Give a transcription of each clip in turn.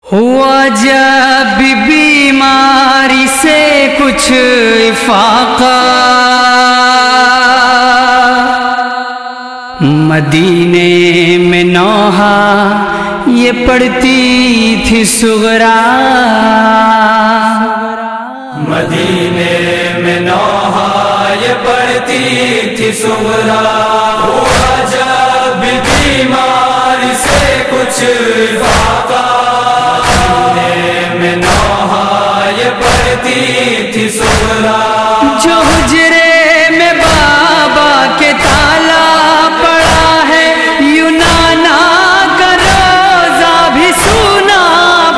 ہوا جب بیماری سے کچھ افاقہ، مدینے میں نوحہ یہ پڑھتی تھی سغرا، مدینے میں نوحہ یہ پڑھتی تھی سغرا، ہوا جب بیماری سے کچھ افاقہ، مدینے میں نوحہ یہ پڑھتی تھی سغرا، جو حجرے میں بابا کے تالا پڑا ہے، یوں نانا کا روزہ بھی سونا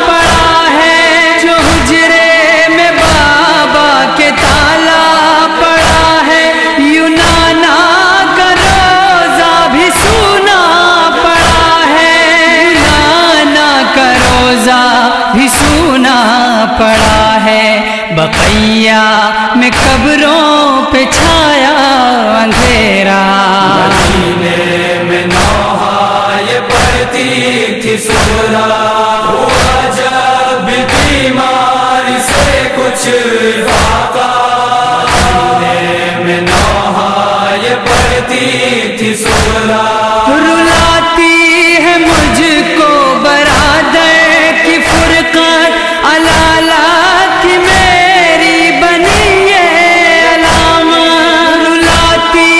پڑا ہے، جو حجرے میں بابا کے تالا پڑا ہے، یوں نانا کا روزہ بھی سونا پڑا ہے، نانا کا روزہ بھی سونا پڑا ہے، بقیہ میں قبروں پہ چھایا اندھیرا، مدینے میں نوحہ یہ پڑھتی تھی سغرا، ہوا جب بیماری سے کچھ افاقہ، مدینے میں نوحہ یہ پڑھتی تھی سغرا، رلاتی ہے مجھ کو برادر کی فرقت، علالہ کی میری بنی ہے علامت، رلاتی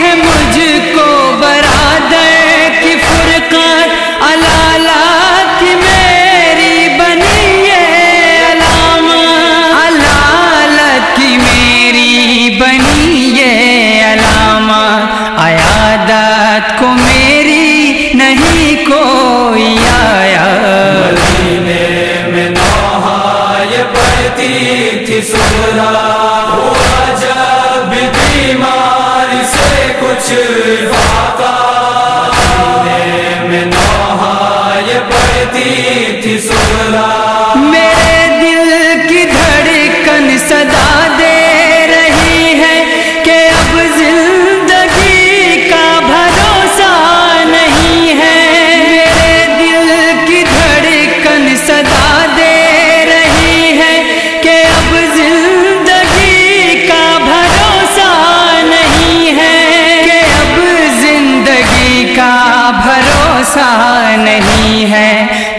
ہے مجھ کو برادر کی فرقت، علالہ کی میری بنی ہے علامت، علالت کی میری بنی ہے علامت، عیادت کو میری نہیں کوئی آیا، مدینے میں نوحہ یہ پڑھتی تھی سغرا، ہوا جب بیماری سے کچھ افاقہ، مدینے میں نوحہ یہ پڑھتی تھی سغرا، میرے دل کی دھڑکن صدا دے رہی ہے کہ اب زندگی کا بھروسہ نہیں ہے، میرے دل کی دھڑکن صدا دے رہی ہے کہ اب زندگی کا بھروسہ نہیں ہے، کہ اب زندگی کا بھروسہ نہیں ہے،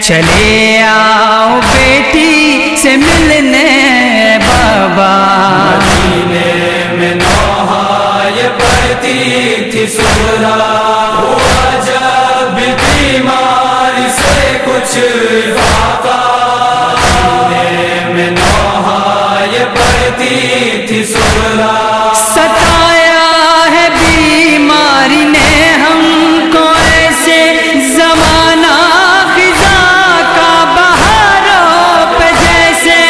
چلے آؤ بیٹی سے ملنے بابا، مدینے میں نوحہ یہ پڑھتی تھی سغرا، ہوا جب بیماری سے کچھ افاقہ، مدینے میں نوحہ یہ پڑھتی تھی سغرا، ستایا ہے بیماری نے ہم کو ایسے، زمانہ خزاں کا بہاروں پہ جیسے،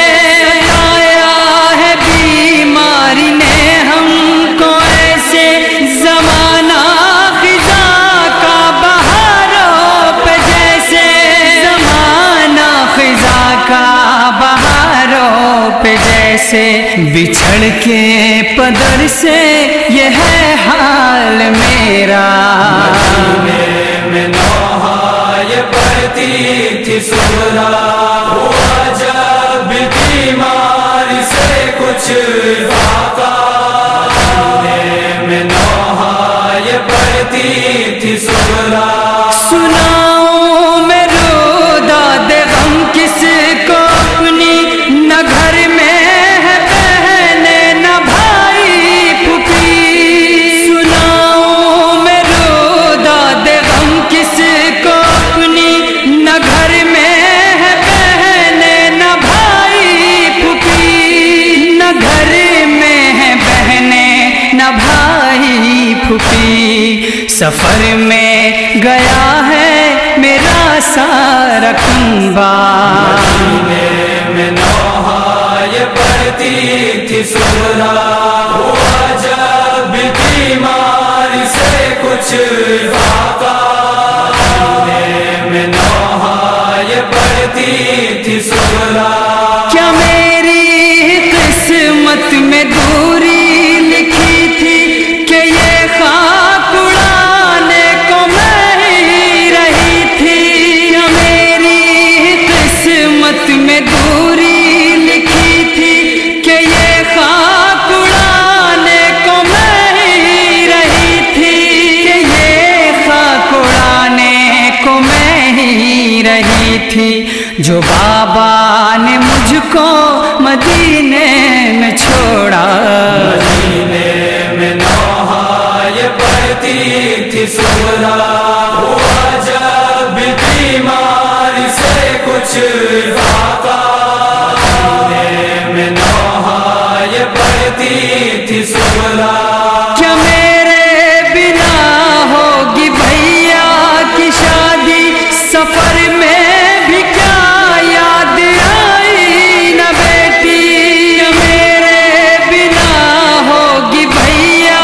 ستایا ہے بیماری نے ہم کو ایسے، زمانہ خزاں کا بہاروں پہ جیسے، زمانہ خزاں کا بہاروں پہ جیسے، بچھڑ کے پدر سے یہ ہے حال میرا، مدینے میں نوحہ یہ پڑھتی تھی سغرا، ہوا جب بیماری سے کچھ افاقہ، مدینے میں نوحہ یہ پڑھتی تھی سغرا، سناؤں میں روداد غم کس کو اپنی، نہ گھر میں ہے بہنیں نہ بھائی پھوپھی، سناؤں میں روداد غم کس کو اپنی، نہ گھر میں ہے بہنیں نہ بھائی پھوپھی، نہ گھر میں ہے بہنیں نہ بھائی پھوپھی، سفر میں گیا ہے میرا سارا کنبہ، مدینے میں نوحہ یہ پڑھتی تھی سغرا، ہوا جب بیماری سے کچھ افاقہ، مدینے میں نوحہ یہ پڑھتی تھی سغرا، کیا میری قسمت میں دوری لکھی تھی کہ یہ خاک اڑانے کو میں ہی رہی تھی، کیا میری قسمت جو بابا نے مجھ کو مدینے میں چھوڑا، مدینے میں نوحہ یہ پڑھتی تھی سغرا، ہوا جب بیماری سے کچھ افاقہ، مدینے میں نوحہ یہ پڑھتی تھی سغرا، کیا میرے بنا ہوگی بھیا کی شادی، سفر میں بھی کیا یاد آئی نہ بیٹی، کیا میرے بنا ہوگی بھیا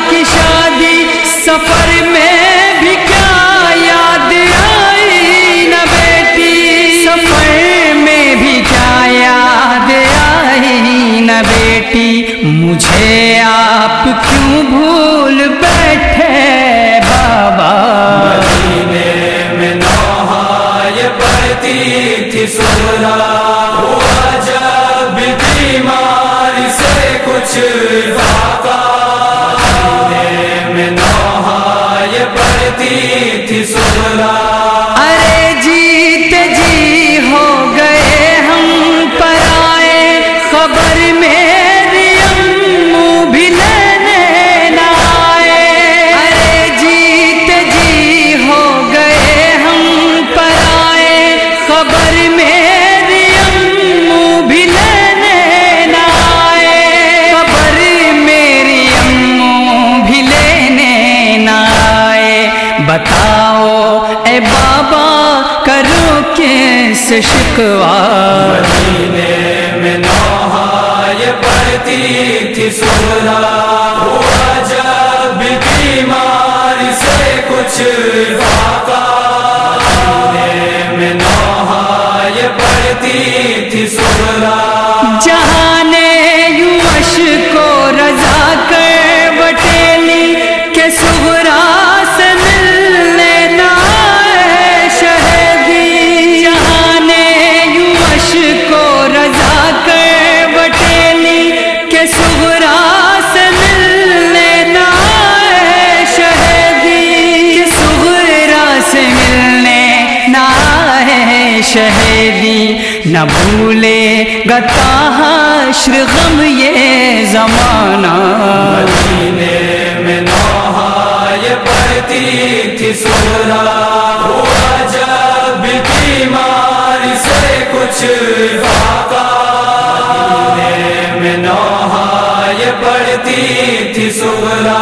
کی شادی، سفر میں بھی کیا یاد آئی نہ بیٹی، سفر میں بھی کیا یاد آئی نہ بیٹی، مجھے آپ کیوں بھول بیٹھے بابا، مدینے میں نوحہ یہ پڑھتی تھی سغرا، ہوا جب بیماری سے کچھ افاقہ، مدینے میں نوحہ یہ پڑھتی تھی سغرا، ارے جیتے جی ہو گئے ہم پر آئے، خبر میری امو بھی لینے نہ آئے، ارے جیتے جی ہو گئے ہم پر آئے، خبر میری امو بھی لینے نہ آئے، خبر میری امو بھی لینے نہ آئے، بتاؤ اے بابا کرو کس شکوا، مدینے میں نوحہ یہ پڑھتی تھی سغرا، ہوا جب بیماری سے کچھ افاقہ، مدینے میں نوحہ یہ پڑھتی تھی سغرا، جہانے یوں اشک و رضا کر بٹیلی کہ سغرا سے ملنے نہ آئے شہدی، جہانے یوں اشک و رضا کر بٹیلی کہ سغرا سے ملنے نہ آئے شہدی، کہ سغرا سے ملنے نہ آئے شہدی، نہ بھولے گا تا حشر غم یہ زمانہ، مدینے میں نوحہ یہ پڑھتی تھی سغرا، ہوا جب بیماری سے کچھ افاقہ، مدینے میں نوحہ یہ پڑھتی تھی سغرا۔